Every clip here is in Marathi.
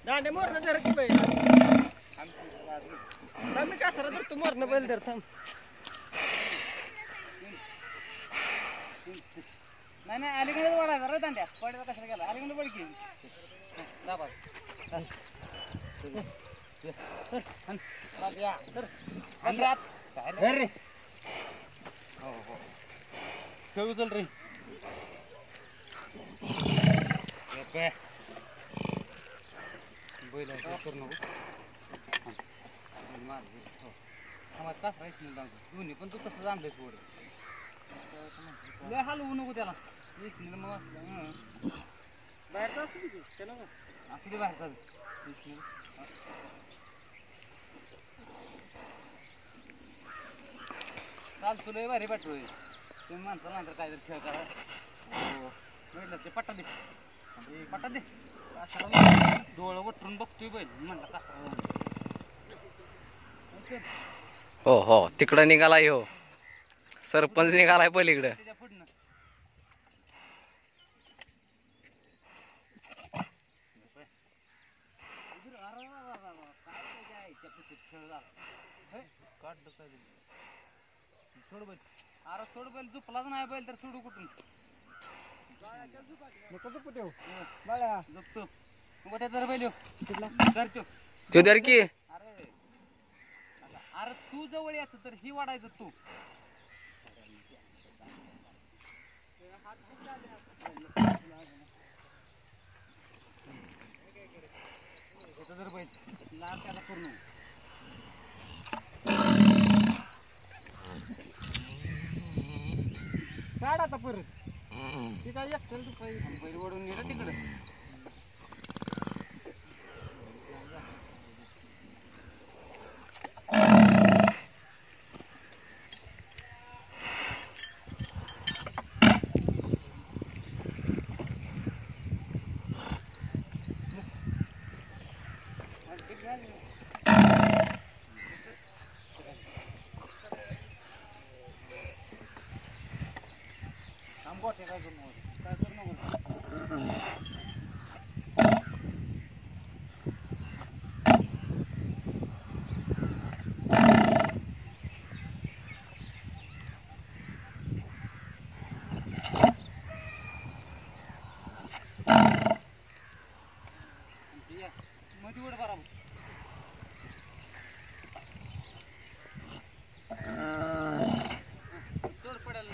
दांडे मोरण जर की बैल मी कासरा तर तू मोरण बैल धर थांब. नाही नाही अलीकडे वाढायचा रे दांड्या पडायचा कशाला गेला अलीकडे पड की दाबा रे हो हो खेळू चल रे बैल करू नको आम्हाला कास राहायच नाही दोन्ही पण तू तसं आणलंय पुढे लय हलवू नको त्याला मग बाहेरचा असू दे असू दे बाहेरचा चाल तुला भारी पाठवू तुम्ही माणसाला नंतर काहीतरी खेळ करा म्हटलं ते पट्टा दे पट्टा दे डोळं वटरून बघतोय बैल म्हटलं का हो हो तिकडं निघालाय हो सरपंच निघालाय पलीकडं. त्याच्या पुढनं खेळ झाला काढलं काय सोड बैल अरे सोड बैल झोपलाच नाही बैल तर सोडू कुठून झोपतो गोट्या जर बैल तो दर की अरे अरे तू जवळ यायचं तर ही वाढायचं तू जर बैल लाल त्याला करू काढ आता परत ती काय एकट्याला बैल ओढून गेलं तिकडं गोट्या काय करू नको काय करू नको मध्ये उड बराबर चढ पडेल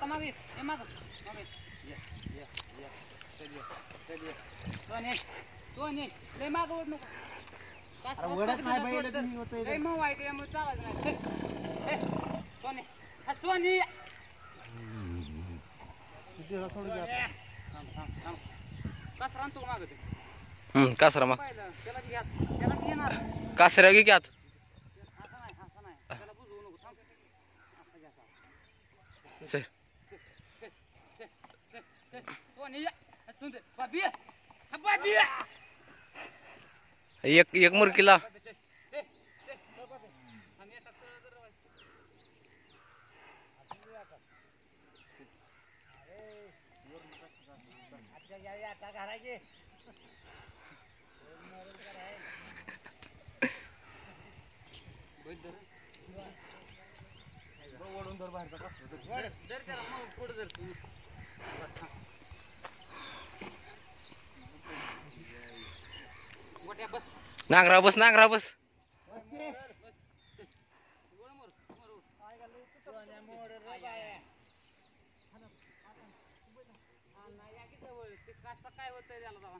मागे हे माग मागे सोने लय माग ओढ नको लय मऊ आहे त्यामुळे चालायचं नाही सोने सोने कसं आणतो माग ते कासरा मग त्याला घ्या त्याला घेणार कासऱ्या घे घ्यात असं नाही त्याला बुजवू नको थांब असं घ्यायचा एक मुरकीला ओढून धर बाहेरचा धर त्याला मग पुढे धर गोट्या बस नांगरा बस नांगरा बस काय होतंय त्याला